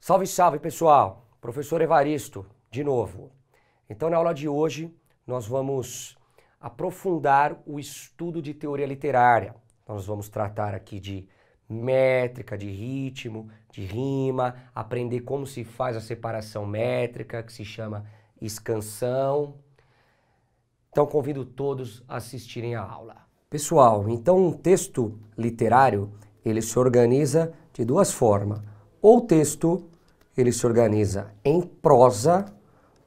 Salve, salve, pessoal! Professor Evaristo, de novo. Então, na aula de hoje, nós vamos aprofundar o estudo de teoria literária. Nós vamos tratar aqui de métrica, de ritmo, de rima, aprender como se faz a separação métrica, que se chama escansão. Então, convido todos a assistirem a aula. Pessoal, então um texto literário, ele se organiza de duas formas. Ou o texto, ele se organiza em prosa,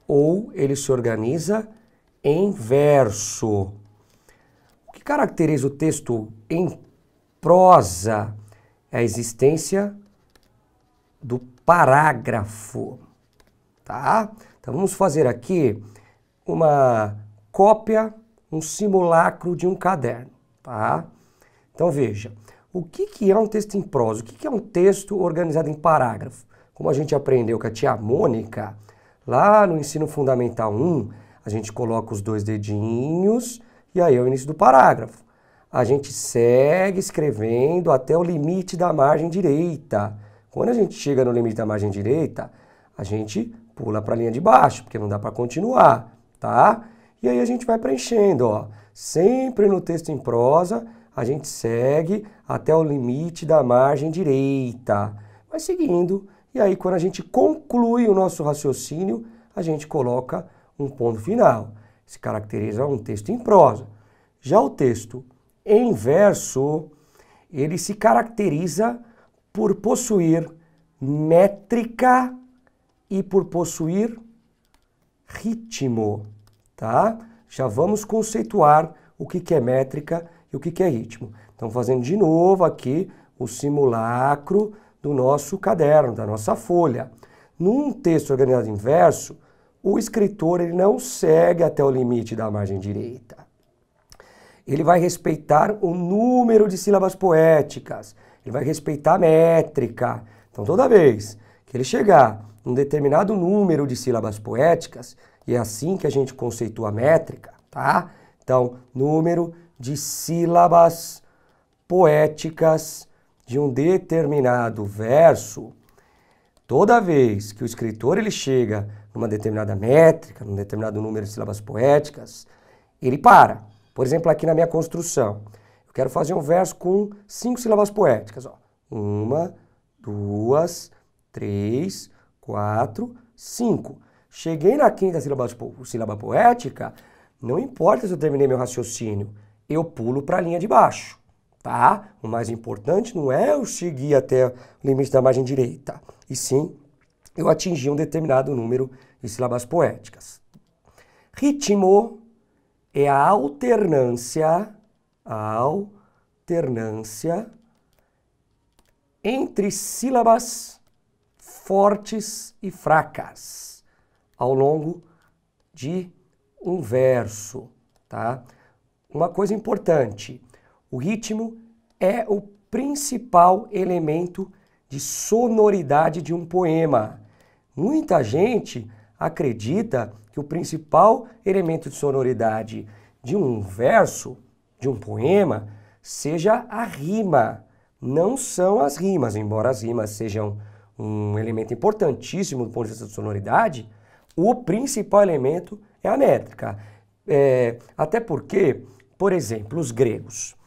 ou ele se organiza em verso. O que caracteriza o texto em prosa é a existência do parágrafo, tá? Então vamos fazer aqui uma cópia, um simulacro de um caderno, tá? Então veja, o que é um texto em prosa? O que é um texto organizado em parágrafo? Como a gente aprendeu com a tia Mônica, lá no ensino fundamental 1, a gente coloca os dois dedinhos e aí é o início do parágrafo. A gente segue escrevendo até o limite da margem direita. Quando a gente chega no limite da margem direita, a gente pula para a linha de baixo, porque não dá para continuar, tá? E aí a gente vai preenchendo, ó. Sempre no texto em prosa, a gente segue até o limite da margem direita. Vai seguindo, e aí quando a gente conclui o nosso raciocínio, a gente coloca um ponto final. Se caracteriza um texto em prosa. Já o texto em verso, ele se caracteriza por possuir métrica e por possuir ritmo, tá? Já vamos conceituar o que é métrica e o que é ritmo. Então, fazendo de novo aqui o simulacro do nosso caderno, da nossa folha. Num texto organizado em verso, o escritor ele não segue até o limite da margem direita. Ele vai respeitar o número de sílabas poéticas, ele vai respeitar a métrica. Então, toda vez que ele chegar num determinado número de sílabas poéticas, e é assim que a gente conceitua a métrica, tá? Então, número de sílabas poéticas de um determinado verso, toda vez que o escritor ele chega numa determinada métrica, num determinado número de sílabas poéticas, ele para. Por exemplo, aqui na minha construção, eu quero fazer um verso com 5 sílabas poéticas. Ó. 1, 2, 3, 4, 5. Cheguei na quinta sílaba poética, não importa se eu terminei meu raciocínio, eu pulo para a linha de baixo. Tá? O mais importante não é eu seguir até o limite da margem direita, e sim eu atingir um determinado número de sílabas poéticas. Ritmo é a alternância entre sílabas fortes e fracas ao longo de um verso, tá? Uma coisa importante, o ritmo é o principal elemento de sonoridade de um poema. Muita gente acredita que o principal elemento de sonoridade de um verso, de um poema, seja a rima. Não são as rimas, embora as rimas sejam um elemento importantíssimo do ponto de vista de sonoridade, o principal elemento é a métrica. Até porque, por exemplo, os gregos.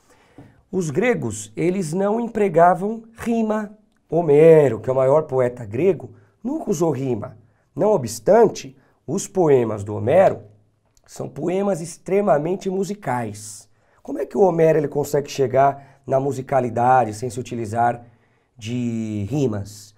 Os gregos, eles não empregavam rima. Homero, que é o maior poeta grego, nunca usou rima. Não obstante, os poemas do Homero são poemas extremamente musicais. Como é que o Homero ele consegue chegar na musicalidade sem se utilizar de rimas?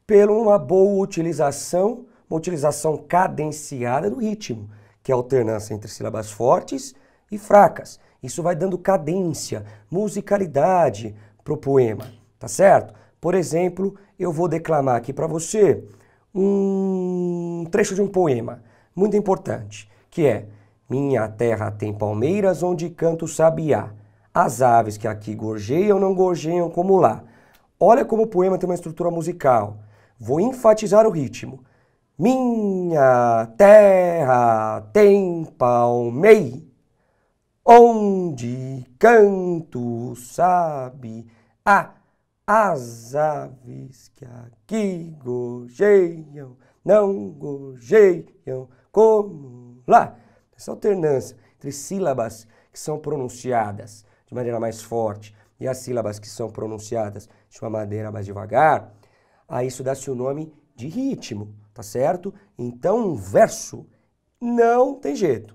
Pela uma boa utilização, uma utilização cadenciada do ritmo, que é a alternância entre sílabas fortes e fracas. Isso vai dando cadência, musicalidade para o poema, tá certo? Por exemplo, eu vou declamar aqui para você um trecho de um poema muito importante, que é: Minha terra tem palmeiras onde canta o sabiá, as aves que aqui gorjeiam não gorjeiam como lá. Olha como o poema tem uma estrutura musical. Vou enfatizar o ritmo. Minha terra tem palmeiras onde canto sabiá, As aves que aqui gorjeiam, não gorjeiam como lá. Essa alternância entre sílabas que são pronunciadas de maneira mais forte e as sílabas que são pronunciadas de uma maneira mais devagar, a isso dá-se o nome de ritmo, tá certo? Então um verso não tem jeito,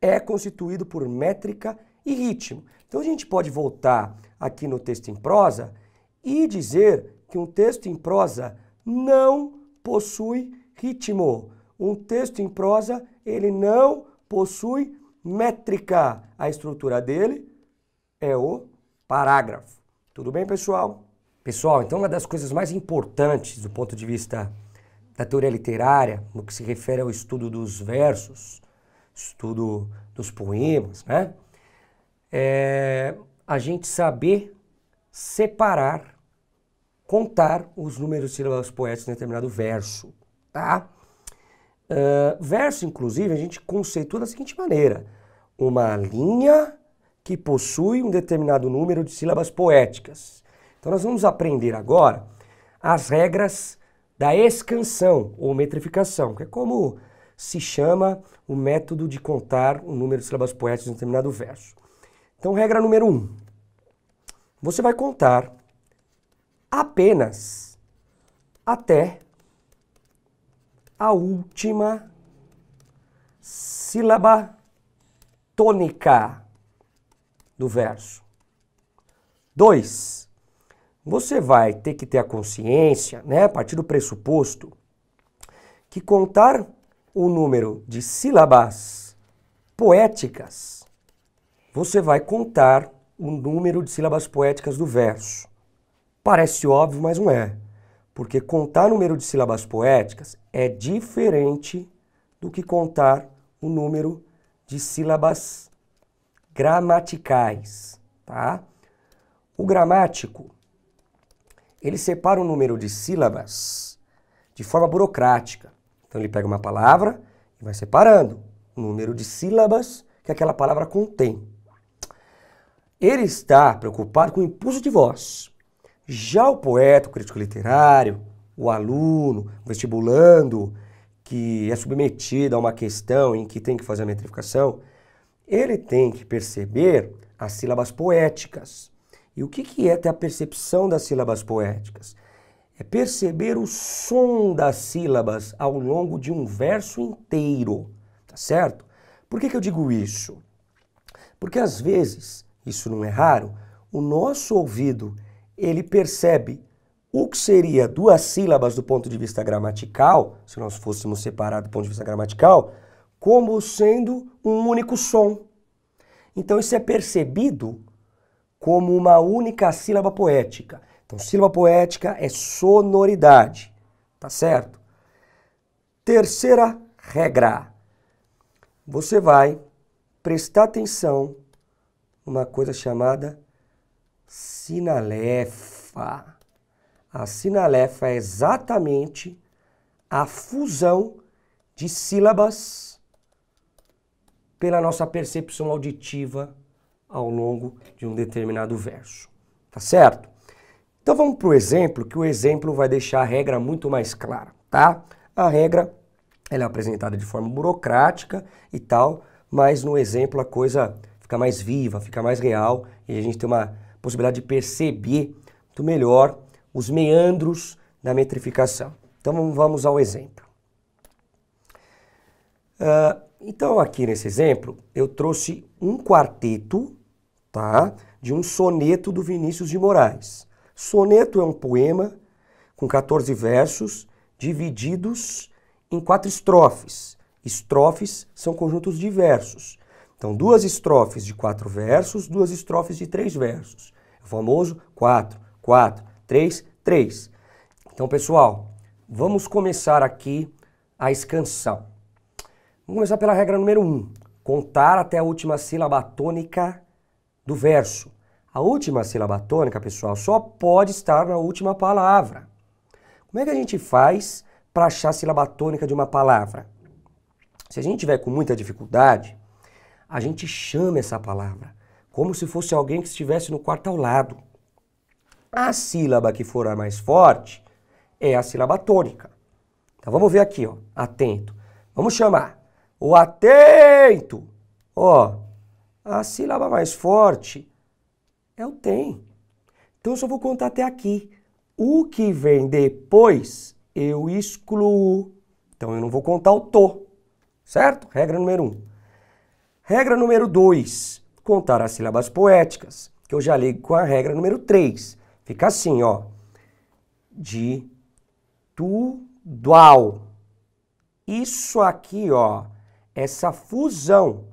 é constituído por métrica e ritmo. Então a gente pode voltar aqui no texto em prosa e dizer que um texto em prosa não possui ritmo. Um texto em prosa, ele não possui métrica. A estrutura dele é o parágrafo. Tudo bem, pessoal? Pessoal, então uma das coisas mais importantes do ponto de vista da teoria literária, no que se refere ao estudo dos versos, estudo dos poemas, né? É a gente saber separar, contar os números de sílabas poéticas em determinado verso, tá? Verso, inclusive, a gente conceitua da seguinte maneira: uma linha que possui um determinado número de sílabas poéticas. Então nós vamos aprender agora as regras da escansão ou metrificação, que é como se chama o método de contar o número de sílabas poéticas em determinado verso. Então, regra número 1. Você vai contar apenas até a última sílaba tônica do verso. 2. Você vai ter que ter a consciência, né, a partir do pressuposto, que contar o número de sílabas poéticas, você vai contar o número de sílabas poéticas do verso. Parece óbvio, mas não é. Porque contar o número de sílabas poéticas é diferente do que contar o número de sílabas gramaticais, tá? O gramático, ele separa o número de sílabas de forma burocrática. Então ele pega uma palavra e vai separando o número de sílabas que aquela palavra contém. Ele está preocupado com o impulso de voz. Já o poeta, o crítico literário, o aluno, o vestibulando, que é submetido a uma questão em que tem que fazer a metrificação, ele tem que perceber as sílabas poéticas. E o que é ter a percepção das sílabas poéticas? É perceber o som das sílabas ao longo de um verso inteiro, tá certo? Por que eu digo isso? Porque às vezes, isso não é raro, o nosso ouvido, ele percebe o que seria duas sílabas do ponto de vista gramatical, se nós fôssemos separar do ponto de vista gramatical, como sendo um único som. Então isso é percebido como uma única sílaba poética. Então sílaba poética é sonoridade, tá certo? Terceira regra, você vai prestar atenção numa coisa chamada sinalefa. A sinalefa é exatamente a fusão de sílabas pela nossa percepção auditiva ao longo de um determinado verso. Tá certo? Então vamos para o exemplo, que o exemplo vai deixar a regra muito mais clara, tá? A regra ela é apresentada de forma burocrática e tal, mas no exemplo a coisa fica mais viva, fica mais real e a gente tem uma possibilidade de perceber muito melhor os meandros da metrificação. Então vamos ao exemplo. Então aqui nesse exemplo eu trouxe um quarteto, tá, de um soneto do Vinícius de Moraes. Soneto é um poema com 14 versos divididos em 4 estrofes. Estrofes são conjuntos de versos. Então 2 estrofes de 4 versos, 2 estrofes de 3 versos. É o famoso 4, 4, 3, 3. Então, pessoal, vamos começar aqui a escansão. Vamos começar pela regra número 1. Contar até a última sílaba tônica do verso. A última sílaba tônica, pessoal, só pode estar na última palavra. Como é que a gente faz para achar a sílaba tônica de uma palavra? Se a gente tiver com muita dificuldade, a gente chama essa palavra como se fosse alguém que estivesse no quarto ao lado. A sílaba que for a mais forte é a sílaba tônica. Então vamos ver aqui, ó, atento. Vamos chamar o atento. Ó, a sílaba mais forte é o tem. Então eu só vou contar até aqui. O que vem depois eu excluo. Então eu não vou contar o tô, certo? Regra número 1. Regra número 2, contar as sílabas poéticas, que eu já ligo com a regra número 3. Fica assim, ó. De, tu, dual. Isso aqui, ó, essa fusão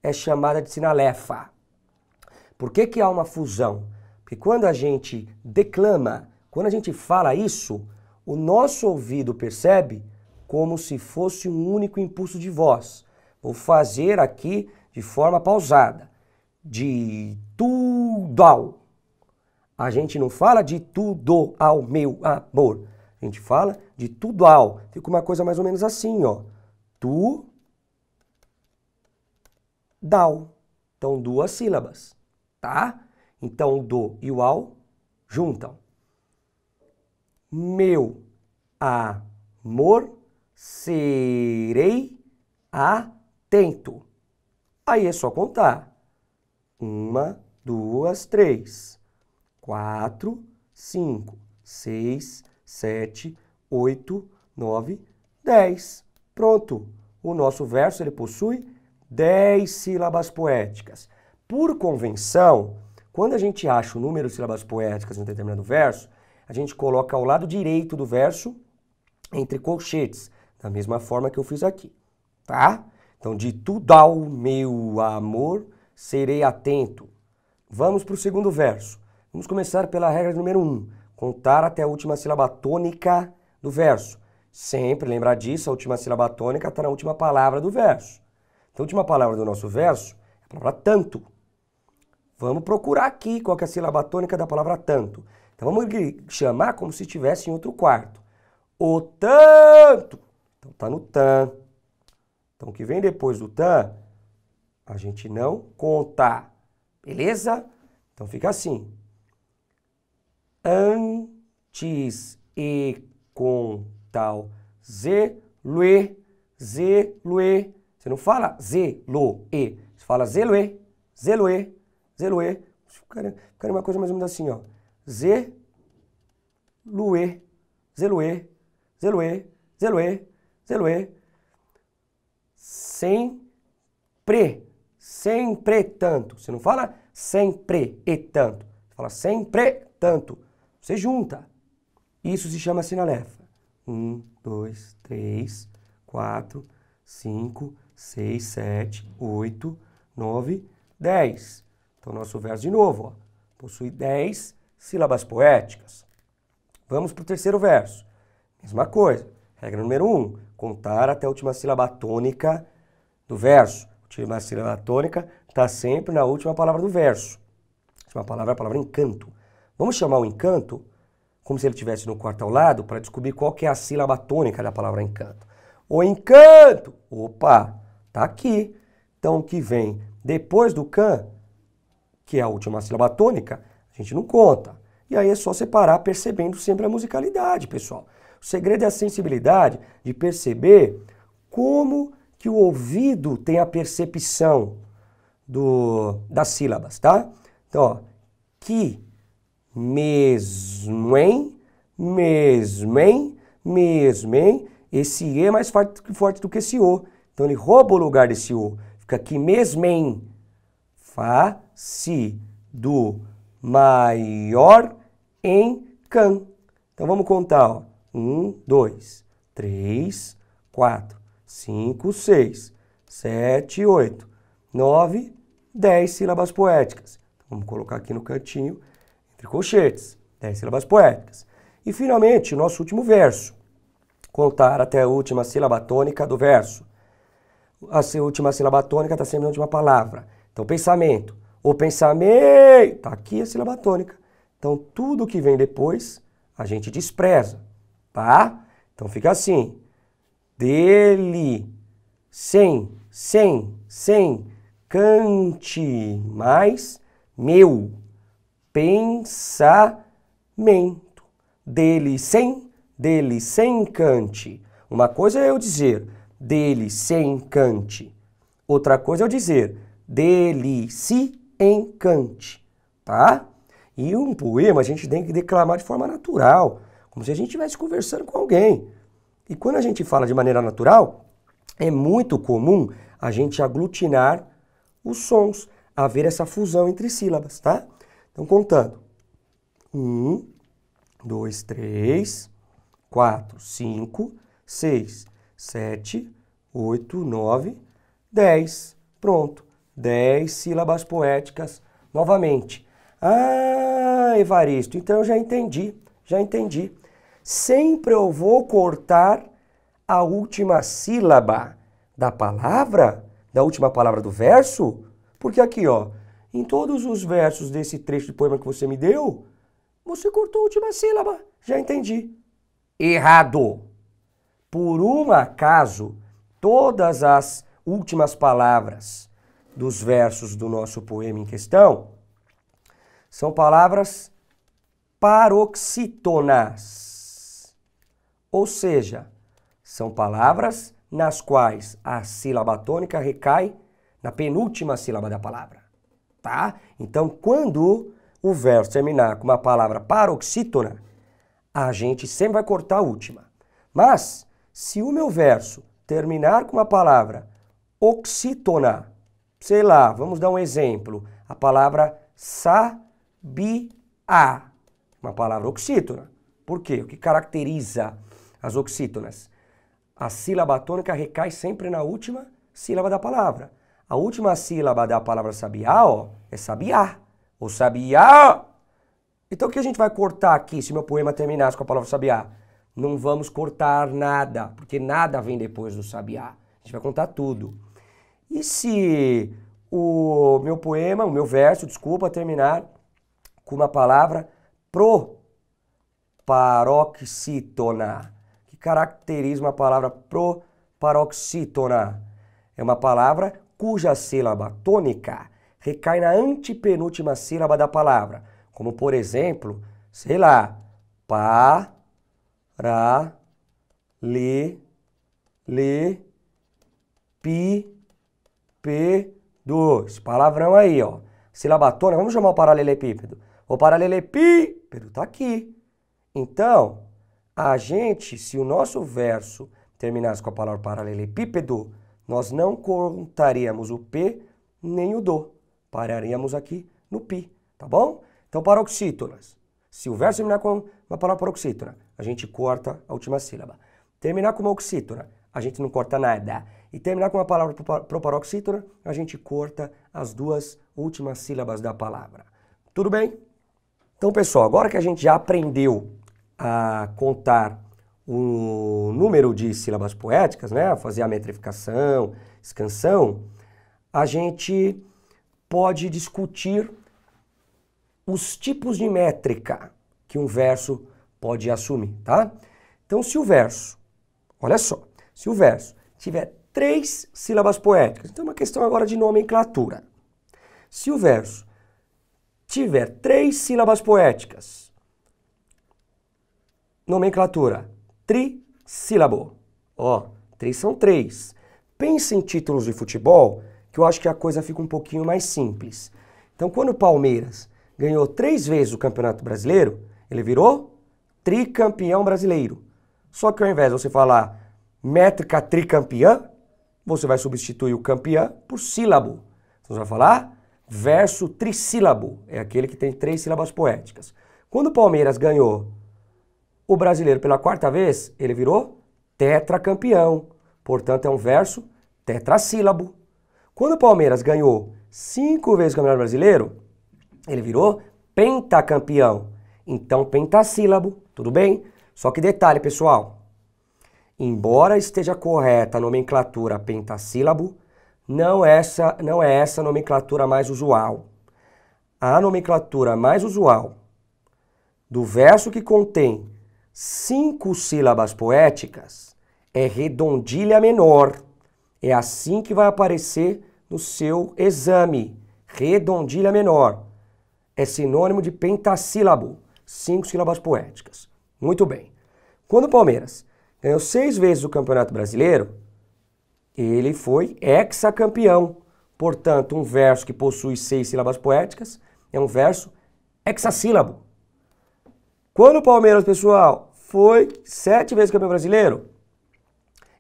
é chamada de sinalefa. Por que que há uma fusão? Porque quando a gente declama, quando a gente fala isso, o nosso ouvido percebe como se fosse um único impulso de voz. Vou fazer aqui de forma pausada. De tudo ao. A gente não fala de tudo ao meu amor. A gente fala de tudo ao. Fica uma coisa mais ou menos assim, ó. Tu, dal. Então, duas sílabas, tá? Então, o do e o ao juntam. Meu amor, serei atento. Aí é só contar. 1, 2, 3, 4, 5, 6, 7, 8, 9, 10. Pronto. O nosso verso ele possui 10 sílabas poéticas. Por convenção, quando a gente acha o número de sílabas poéticas em um determinado verso, a gente coloca ao lado direito do verso entre colchetes, da mesma forma que eu fiz aqui, tá? Então, de tudo ao meu amor, serei atento. Vamos para o segundo verso. Vamos começar pela regra número 1, contar até a última sílaba tônica do verso. Sempre lembrar disso, a última sílaba tônica está na última palavra do verso. Então, a última palavra do nosso verso é a palavra tanto. Vamos procurar aqui qual que é a sílaba tônica da palavra tanto. Então, vamos chamar como se estivesse em outro quarto. O tanto. Então, está no tan. Então, o que vem depois do tan, a gente não conta. Beleza? Então, fica assim. Antes e com tal zelue, zelue. Você não fala zeloe, você fala zelue, zelue, zelue. Fica uma coisa mais ou menos assim, ó. Zelue, zelue, zelue, zelue, zelue. Sempre, sempre tanto. Você não fala sempre e tanto. Você fala sempre tanto. Você junta. Isso se chama sinalefa. 1, 2, 3, 4, 5, 6, 7, 8, 9, 10. Então, nosso verso de novo, ó, possui 10 sílabas poéticas. Vamos para o terceiro verso. Mesma coisa. Regra número 1, contar até a última sílaba tônica do verso. A última sílaba tônica está sempre na última palavra do verso. A última palavra é a palavra encanto. Vamos chamar o encanto como se ele estivesse no quarto ao lado para descobrir qual que é a sílaba tônica da palavra encanto. O encanto, opa, tá aqui. Então, o que vem depois do can, que é a última sílaba tônica, a gente não conta. E aí é só separar percebendo sempre a musicalidade, pessoal. O segredo é a sensibilidade de perceber como que o ouvido tem a percepção das sílabas, tá? Então, ó, que, mesmem, mesmem, mesmem. Esse E é mais forte do que esse O. Então, ele rouba o lugar desse O. Fica aqui mesmem. Fá, si, do maior em can. Então, vamos contar, ó. 1, 2, 3, 4, 5, 6, 7, 8, 9, 10 sílabas poéticas. Então, vamos colocar aqui no cantinho, entre colchetes, 10 sílabas poéticas. E, finalmente, o nosso último verso. Contar até a última sílaba tônica do verso. A última sílaba tônica está sempre na última palavra. Então, pensamento. O pensamento, está aqui a sílaba tônica. Então, tudo que vem depois, a gente despreza, tá? Então, fica assim. Dele, sem, cante mais, meu pensamento. mento. Dele sem cante. Uma coisa é eu dizer dele sem cante. Outra coisa é eu dizer dele se encante, tá? E um poema a gente tem que declamar de forma natural, como se a gente estivesse conversando com alguém. E quando a gente fala de maneira natural, é muito comum a gente aglutinar os sons, haver essa fusão entre sílabas, tá? Então, contando. 1, 2, 3, 4, 5, 6, 7, 8, 9, 10. Pronto. 10 sílabas poéticas novamente. Ah, Evaristo, então eu já entendi. Sempre eu vou cortar a última sílaba da palavra, da última palavra do verso, porque aqui, ó, em todos os versos desse trecho de poema que você me deu, você cortou a última sílaba. Já entendi. Errado. Por um acaso, todas as últimas palavras dos versos do nosso poema em questão são palavras paroxítonas. Ou seja, são palavras nas quais a sílaba tônica recai na penúltima sílaba da palavra, tá? Então, quando o verso terminar com uma palavra paroxítona, a gente sempre vai cortar a última. Mas, se o meu verso terminar com uma palavra oxítona, sei lá, vamos dar um exemplo, a palavra sabiá, uma palavra oxítona. Por quê? O que caracteriza as oxítonas? A sílaba tônica recai sempre na última sílaba da palavra. A última sílaba da palavra sabiá, ó, é sabiá, ou sabiá. Então o que a gente vai cortar aqui se meu poema terminasse com a palavra sabiá? Não vamos cortar nada, porque nada vem depois do sabiá. A gente vai contar tudo. E se o meu poema, o meu verso, desculpa, terminar com uma palavra proparoxítona, que caracteriza uma palavra proparoxítona? É uma palavra cuja sílaba tônica recai na antepenúltima sílaba da palavra, como por exemplo, sei lá, paralelepípedo. Esse palavrão aí, ó. Sílaba tônica, vamos chamar o paralelepípedo. O paralelepípedo tá aqui. Então, a gente, se o nosso verso terminasse com a palavra paralelepípedo, nós não contaríamos o P nem o Do. Pararíamos aqui no Pi, tá bom? Então, paroxítonas. Se o verso terminar com uma palavra paroxítona, a gente corta a última sílaba. Terminar com uma oxítona, a gente não corta nada. E terminar com uma palavra proparoxítona, a gente corta as duas últimas sílabas da palavra. Tudo bem? Então, pessoal, agora que a gente já aprendeu a contar o número de sílabas poéticas, né, a fazer a metrificação, escansão, a gente pode discutir os tipos de métrica que um verso pode assumir, tá? Então, se o verso, olha só, se o verso tiver 3 sílabas poéticas, então é uma questão agora de nomenclatura. Se o verso tiver 3 sílabas poéticas, nomenclatura, trissílabo. Ó, 3 são 3. Pensa em títulos de futebol, que eu acho que a coisa fica um pouquinho mais simples. Então, quando o Palmeiras ganhou 3 vezes o Campeonato Brasileiro, ele virou tricampeão brasileiro. Só que ao invés de você falar métrica tricampeã, você vai substituir o campeã por sílabo. Então, você vai falar verso trissílabo. É aquele que tem 3 sílabas poéticas. Quando o Palmeiras ganhou o brasileiro pela 4ª vez, ele virou tetracampeão. Portanto, é um verso tetrassílabo. Quando o Palmeiras ganhou 5 vezes o Campeonato Brasileiro, ele virou pentacampeão. Então, pentassílabo, tudo bem? Só que detalhe, pessoal. Embora esteja correta a nomenclatura pentassílabo, não é essa a nomenclatura mais usual. A nomenclatura mais usual do verso que contém 5 sílabas poéticas é redondilha menor. É assim que vai aparecer no seu exame. Redondilha menor. É sinônimo de pentassílabo. 5 sílabas poéticas. Muito bem. Quando o Palmeiras ganhou 6 vezes o Campeonato Brasileiro, ele foi hexacampeão. Portanto, um verso que possui 6 sílabas poéticas é um verso hexassílabo. Quando o Palmeiras, pessoal, foi 7 vezes campeão brasileiro,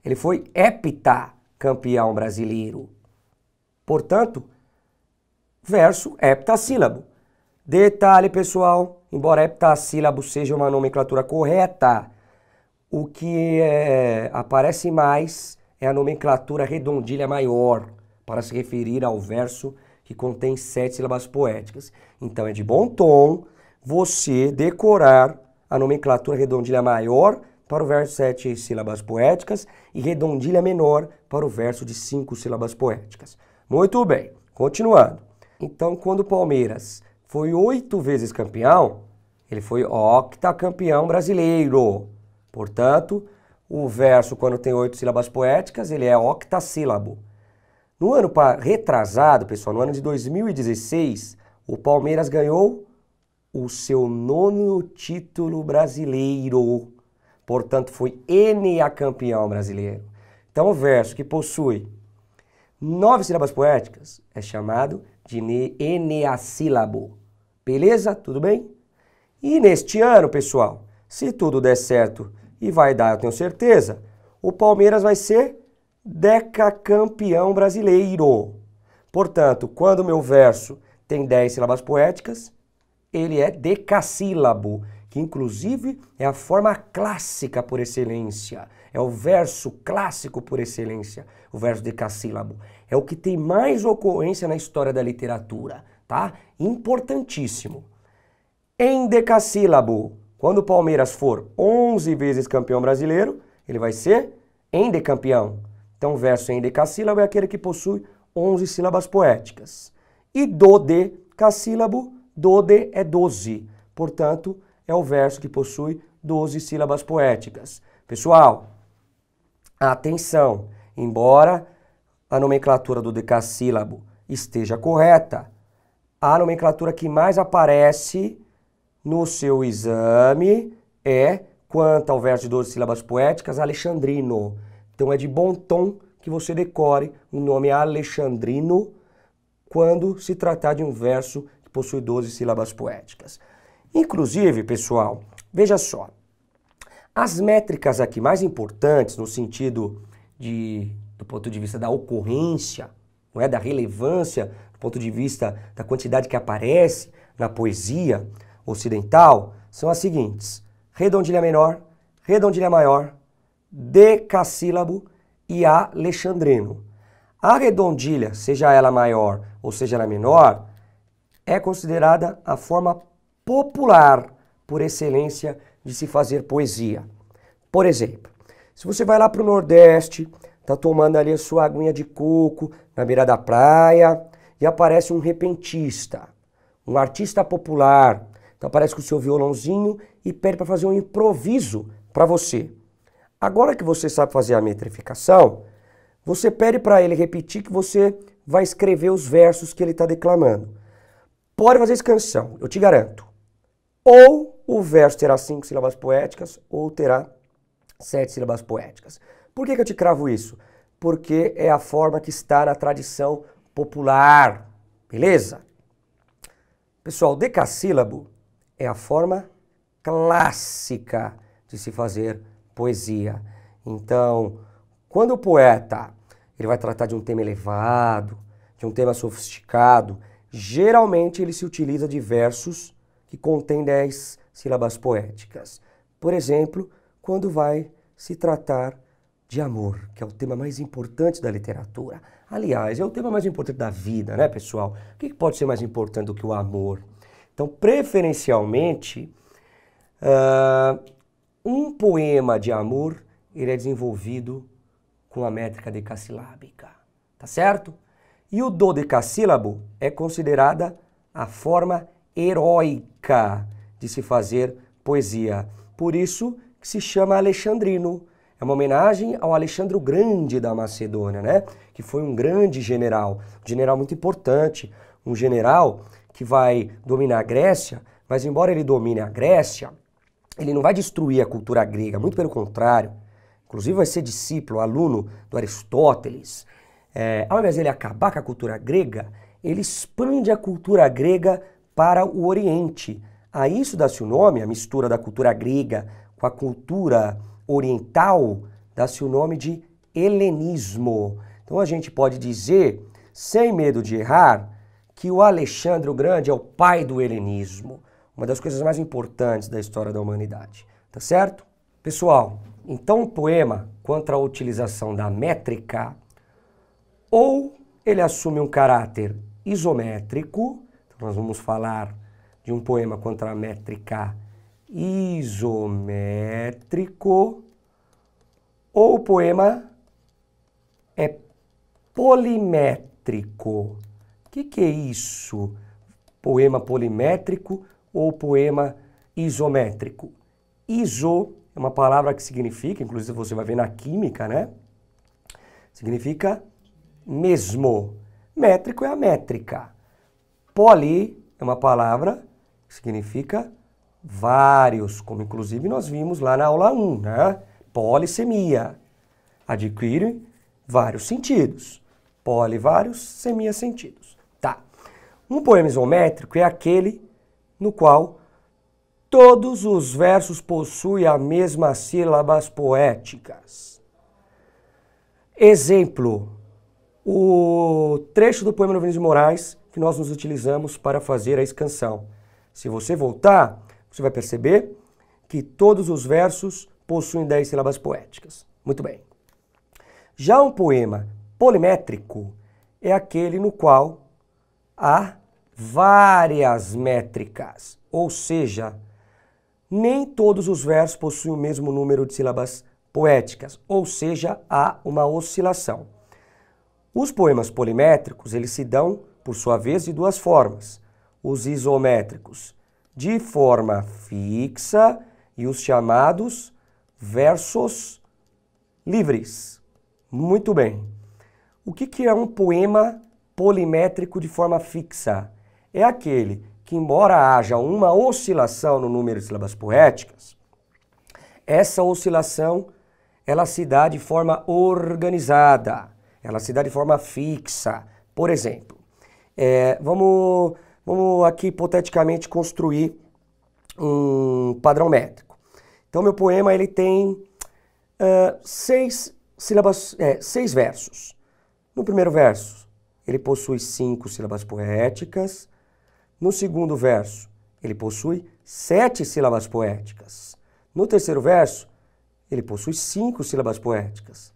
ele foi heptacampeão brasileiro. Portanto, verso heptassílabo. Detalhe, pessoal, embora heptassílabo seja uma nomenclatura correta, o que aparece mais é a nomenclatura redondilha maior, para se referir ao verso que contém 7 sílabas poéticas. Então é de bom tom você decorar a nomenclatura redondilha maior para o verso de 7 sílabas poéticas e redondilha menor para o verso de 5 sílabas poéticas. Muito bem, continuando. Então, quando o Palmeiras foi 8 vezes campeão, ele foi octacampeão brasileiro. Portanto, o verso, quando tem 8 sílabas poéticas, ele é octassílabo. No ano retrasado, pessoal, no ano de 2016, o Palmeiras ganhou o seu 9º título brasileiro. Portanto, foi campeão brasileiro. Então, o verso que possui 9 sílabas poéticas é chamado de eneassílabo. Beleza? Tudo bem? E neste ano, pessoal, se tudo der certo e vai dar, eu tenho certeza, o Palmeiras vai ser decacampeão brasileiro. Portanto, quando o meu verso tem 10 sílabas poéticas, ele é decassílabo, que inclusive é a forma clássica por excelência. É o verso clássico por excelência, o verso decassílabo. É o que tem mais ocorrência na história da literatura, tá? Importantíssimo. Em decassílabo, quando o Palmeiras for 11 vezes campeão brasileiro, ele vai ser endecampeão. Então, o verso em decassílabo é aquele que possui 11 sílabas poéticas. E dodecassílabo, dode é 12. Portanto, é o verso que possui 12 sílabas poéticas. Pessoal, atenção! Embora a nomenclatura do decassílabo esteja correta, a nomenclatura que mais aparece no seu exame é, quanto ao verso de 12 sílabas poéticas, alexandrino. Então é de bom tom que você decore o nome alexandrino quando se tratar de um verso que possui 12 sílabas poéticas. Inclusive, pessoal, veja só, as métricas aqui mais importantes no sentido do ponto de vista da ocorrência, não é, da relevância, do ponto de vista da quantidade que aparece na poesia ocidental, são as seguintes: redondilha menor, redondilha maior, decassílabo e alexandrino. A redondilha, seja ela maior ou seja ela menor, é considerada a forma popular por excelência de se fazer poesia. Por exemplo, se você vai lá para o Nordeste, está tomando ali a sua aguinha de coco na beira da praia e aparece um repentista, um artista popular. Então aparece com o seu violãozinho e pede para fazer um improviso para você. Agora que você sabe fazer a metrificação, você pede para ele repetir que você vai escrever os versos que ele está declamando. Pode fazer essa canção, eu te garanto. Ou o verso terá 5 sílabas poéticas, ou terá 7 sílabas poéticas. Por que eu te cravo isso? Porque é a forma que está na tradição popular, beleza? Pessoal, o decassílabo é a forma clássica de se fazer poesia. Então, quando o poeta ele vai tratar de um tema elevado, de um tema sofisticado, geralmente ele se utiliza de versos que contêm 10 sílabas poéticas. Por exemplo, quando vai se tratar de amor, que é o tema mais importante da literatura. Aliás, é o tema mais importante da vida, né, pessoal? O que pode ser mais importante do que o amor? Então, preferencialmente, um poema de amor ele é desenvolvido com a métrica decassilábica, tá certo? E o dodecassílabo é considerada a forma heróica de se fazer poesia. Por isso que se chama alexandrino. É uma homenagem ao Alexandre o Grande da Macedônia, né? Que foi um grande general, um general muito importante, um general que vai dominar a Grécia mas embora ele domine a Grécia, ele não vai destruir a cultura grega, muito pelo contrário. Inclusive vai ser discípulo, aluno do Aristóteles. Ao invés de ele acabar com a cultura grega, ele expande a cultura grega para o Oriente. A isso dá-se o nome, a mistura da cultura grega com a cultura oriental, dá-se o nome de helenismo. Então a gente pode dizer, sem medo de errar, que o Alexandre o Grande é o pai do helenismo, uma das coisas mais importantes da história da humanidade. Tá certo? Pessoal, então um poema contra a utilização da métrica, ou ele assume um caráter isométrico, então nós vamos falar de um poema contra a métrica isométrico, ou o poema é polimétrico. O que é isso? Poema polimétrico ou poema isométrico? Iso é uma palavra que significa, inclusive você vai ver na química, né? Significa mesmo. Métrico é a métrica. Poli é uma palavra que significa vários, como inclusive nós vimos lá na aula 1, né? Polissemia. Adquire vários sentidos. Poli, vários, semia, sentidos. Tá. Um poema isométrico é aquele no qual todos os versos possuem as mesmas sílabas poéticas. Exemplo, o trecho do poema do Vinícius de Moraes que nós nos utilizamos para fazer a escansão. Se você voltar, você vai perceber que todos os versos possuem 10 sílabas poéticas. Muito bem. Já um poema polimétrico é aquele no qual há várias métricas, ou seja, nem todos os versos possuem o mesmo número de sílabas poéticas, ou seja, há uma oscilação. Os poemas polimétricos, eles se dão, por sua vez, de duas formas. Os isométricos de forma fixa e os chamados versos livres. Muito bem. O que é um poema polimétrico de forma fixa? É aquele que, embora haja uma oscilação no número de sílabas poéticas, essa oscilação ela se dá de forma organizada, ela se dá de forma fixa. Por exemplo, vamos aqui hipoteticamente construir um padrão métrico. Então meu poema ele tem 6 versos. No primeiro verso, ele possui 5 sílabas poéticas. No segundo verso, ele possui 7 sílabas poéticas. No terceiro verso, ele possui 5 sílabas poéticas.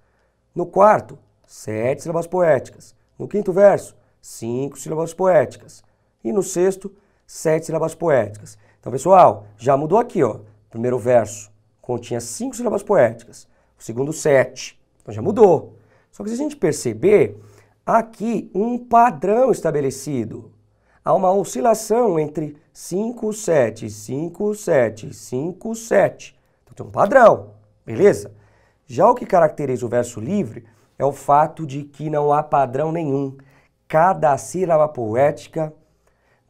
No quarto, 7 sílabas poéticas. No quinto verso, 5 sílabas poéticas. E no sexto, 7 sílabas poéticas. Então, pessoal, já mudou aqui, ó. O primeiro verso continha 5 sílabas poéticas. O segundo, 7. Então já mudou. Só que se a gente perceber, há aqui um padrão estabelecido. Há uma oscilação entre 5, 7, 5, 7, 5, 7. Então tem um padrão, beleza? Já o que caracteriza o verso livre é o fato de que não há padrão nenhum. Cada sílaba poética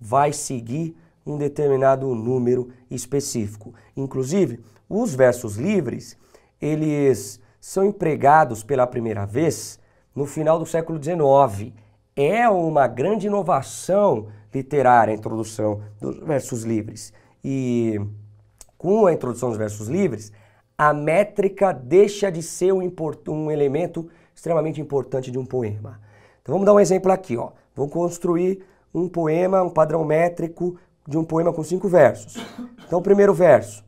vai seguir um determinado número específico. Inclusive, os versos livres, eles são empregados pela primeira vez no final do século XIX. É uma grande inovação literária a introdução dos versos livres. E com a introdução dos versos livres, a métrica deixa de ser um elemento extremamente importante de um poema. Então vamos dar um exemplo aqui, ó. Vamos construir um poema, um padrão métrico de um poema com 5 versos. Então o primeiro verso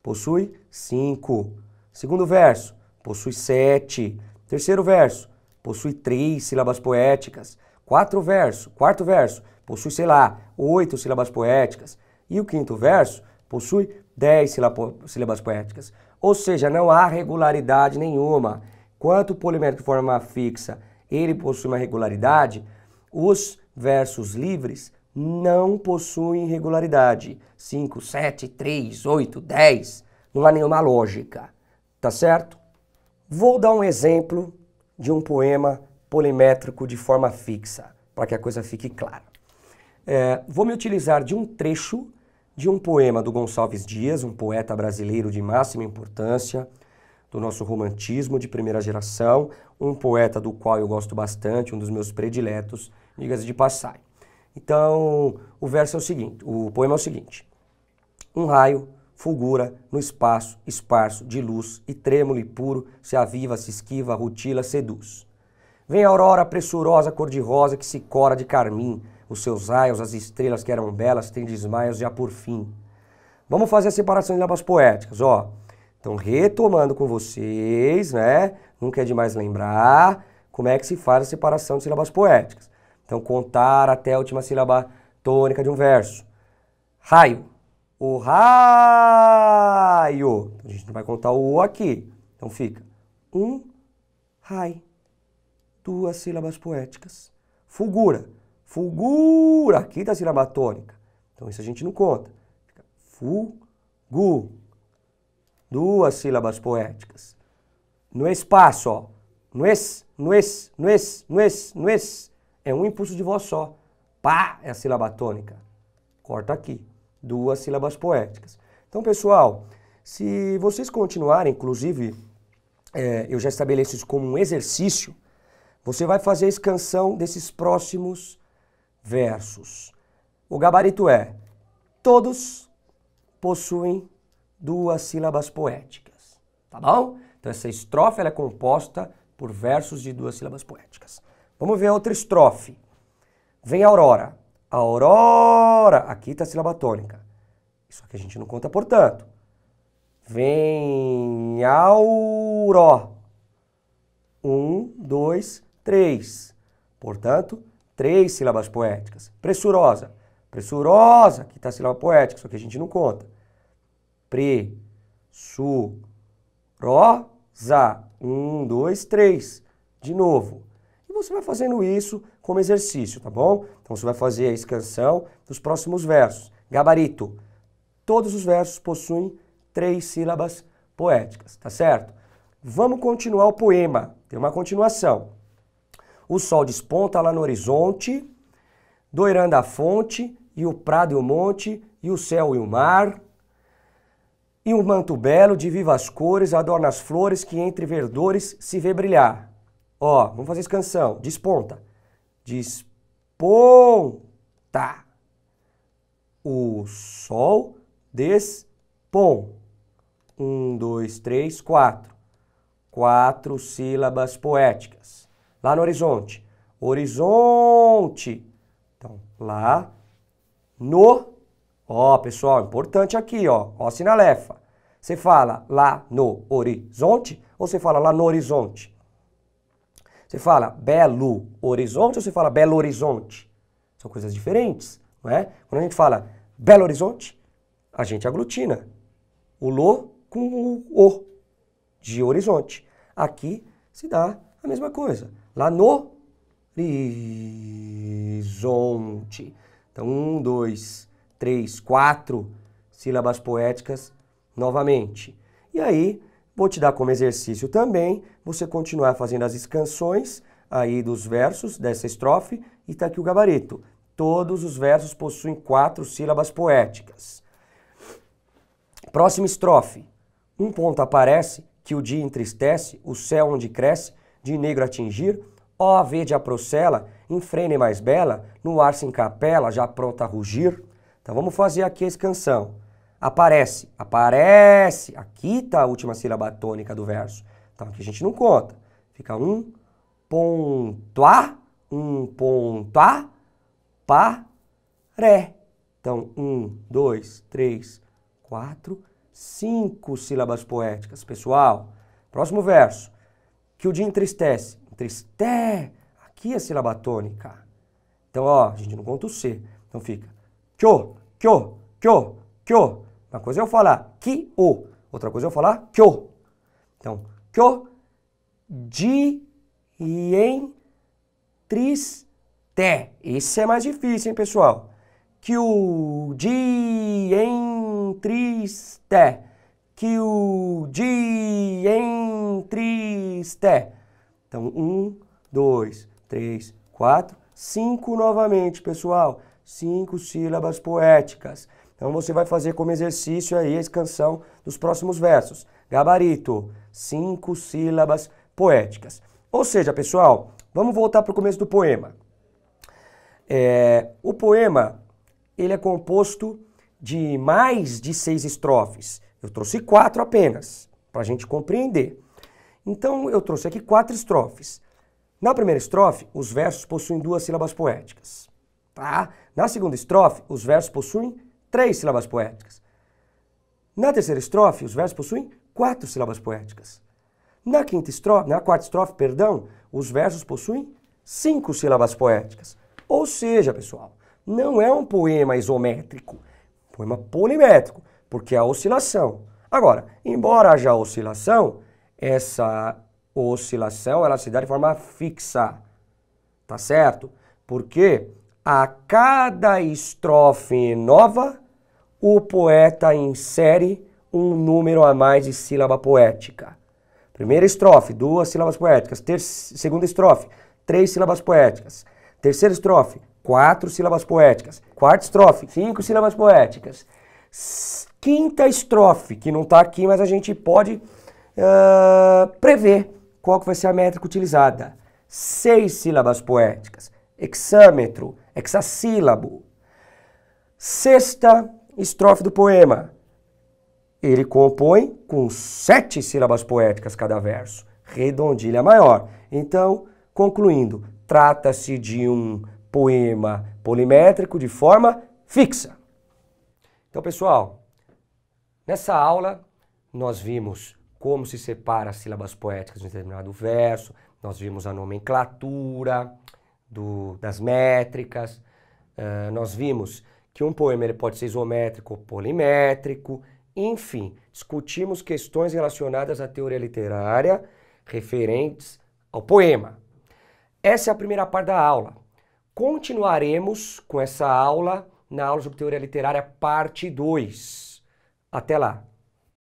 possui 5. Segundo verso possui 7. Terceiro verso possui 3 sílabas poéticas. Quarto verso possui, 8 sílabas poéticas. E o quinto verso possui 10 sílabas poéticas. Ou seja, não há regularidade nenhuma. Enquanto o polimétrico de forma fixa, ele possui uma regularidade, os versos livres não possuem regularidade. 5, 7, 3, 8, 10, não há nenhuma lógica. Tá certo? Vou dar um exemplo de um poema polimétrico de forma fixa, para que a coisa fique clara. Vou me utilizar de um trecho de um poema do Gonçalves Dias, um poeta brasileiro de máxima importância, do nosso romantismo de primeira geração, um poeta do qual eu gosto bastante, um dos meus prediletos, diga-se de passagem. Então, o verso é o seguinte, o poema é o seguinte: um raio fulgura no espaço esparso de luz e trêmulo e puro se aviva, se esquiva, rutila, seduz. Vem a aurora pressurosa cor-de-rosa que se cora de carmim, os seus raios, as estrelas que eram belas, têm desmaios já por fim. Vamos fazer a separação de sílabas poéticas, ó. Então, retomando com vocês, né? Nunca é demais lembrar como é que se faz a separação de sílabas poéticas. Então, contar até a última sílaba tônica de um verso. Raio. O raio. A gente não vai contar o O aqui. Então, fica um raio. Duas sílabas poéticas. Fulgura. Fulgura. Aqui tá a sílaba tônica. Então, isso a gente não conta. Fica fulgu. Duas sílabas poéticas. No espaço, ó. Nues. É um impulso de voz só. Pá é a sílaba tônica. Corta aqui. Duas sílabas poéticas. Então, pessoal, se vocês continuarem, inclusive, eu já estabeleço isso como um exercício, você vai fazer a escansão desses próximos versos. O gabarito é: todos possuem duas sílabas poéticas, tá bom? Então essa estrofe ela é composta por versos de duas sílabas poéticas. Vamos ver a outra estrofe. Vem a aurora. A aurora, aqui está a sílaba tônica. Isso aqui a gente não conta, portanto. Vem auró. 1, 2, 3. Portanto, 3 sílabas poéticas. Pressurosa. Pressurosa, aqui está a sílaba poética, isso aqui a gente não conta. Pre-su-ro-za. 1, 2, 3. De novo. E você vai fazendo isso como exercício, tá bom? Então você vai fazer a escansão dos próximos versos. Gabarito. Todos os versos possuem 3 sílabas poéticas, tá certo? Vamos continuar o poema. Tem uma continuação. O sol desponta lá no horizonte, doirando a fonte, e o prado e o monte, e o céu e o mar. E um manto belo de vivas cores adorna as flores que entre verdores se vê brilhar. Ó, vamos fazer essa canção. Desponta. Desponta. O sol despom. 1, 2, 3, 4. 4 sílabas poéticas. Lá no horizonte. Horizonte. Então, lá no. Ó, pessoal, importante aqui, ó sinalefa. Você fala lá no horizonte ou você fala lá no horizonte? Você fala belo horizonte ou você fala belo horizonte? São coisas diferentes, não é? Quando a gente fala belo horizonte, a gente aglutina o lo com o de horizonte. Aqui se dá a mesma coisa. Lá no horizonte. Então, 1, 2, 3, 4 sílabas poéticas novamente. E aí, vou te dar como exercício também, você continuar fazendo as escansões aí dos versos dessa estrofe e tá aqui o gabarito. Todos os versos possuem 4 sílabas poéticas. Próxima estrofe. Um ponto aparece que o dia entristece, o céu onde cresce, de negro atingir, ó verde a procela, enfrene mais bela, no ar se encapela, já pronta a rugir. Então vamos fazer aqui a escansão. Aparece, aparece. Aqui está a última sílaba tônica do verso. Então aqui a gente não conta. Fica um ponto a, pá, ré. Então 1, 2, 3, 4, 5 sílabas poéticas. Pessoal, próximo verso. Que o dia entristece. Entristece. Aqui é a sílaba tônica. Então, ó, a gente não conta o C. Então fica kyo. Uma coisa é eu falar ki-o, outra coisa é eu falar kyo. Então, kyo, di, ien, tris, te. Esse é mais difícil, hein, pessoal? Kyo, di, ien, tris, te. Kyo, di, ien, tris, te. Então, 1, 2, 3, 4, 5 novamente, pessoal. 5 sílabas poéticas. Então você vai fazer como exercício aí a escansão dos próximos versos. Gabarito, 5 sílabas poéticas. Ou seja, pessoal, vamos voltar para o começo do poema. O poema, ele é composto de mais de 6 estrofes. Eu trouxe 4 apenas, para a gente compreender. Então eu trouxe aqui 4 estrofes. Na primeira estrofe, os versos possuem 2 sílabas poéticas. Tá? Na segunda estrofe, os versos possuem 3 sílabas poéticas. Na terceira estrofe, os versos possuem 4 sílabas poéticas. Na quarta estrofe, os versos possuem 5 sílabas poéticas. Ou seja, pessoal, não é um poema isométrico, poema polimétrico, porque há oscilação. Agora, embora haja oscilação, essa oscilação ela se dá de forma fixa, tá certo? Porque a cada estrofe nova, o poeta insere um número a mais de sílaba poética. Primeira estrofe, 2 sílabas poéticas. Segunda estrofe, 3 sílabas poéticas. Terceira estrofe, 4 sílabas poéticas. Quarta estrofe, 5 sílabas poéticas. Quinta estrofe, que não está aqui, mas a gente pode prever qual que vai ser a métrica utilizada. 6 sílabas poéticas. Hexâmetro, hexassílabo. Sexta estrofe do poema. Ele compõe com 7 sílabas poéticas cada verso. Redondilha maior. Então, concluindo, trata-se de um poema polimétrico de forma fixa. Então, pessoal, nessa aula nós vimos como se separa as sílabas poéticas de um determinado verso, nós vimos a nomenclatura das métricas, nós vimos que um poema ele pode ser isométrico ou polimétrico, enfim, discutimos questões relacionadas à teoria literária referentes ao poema. Essa é a primeira parte da aula. Continuaremos com essa aula na aula sobre teoria literária parte 2. Até lá!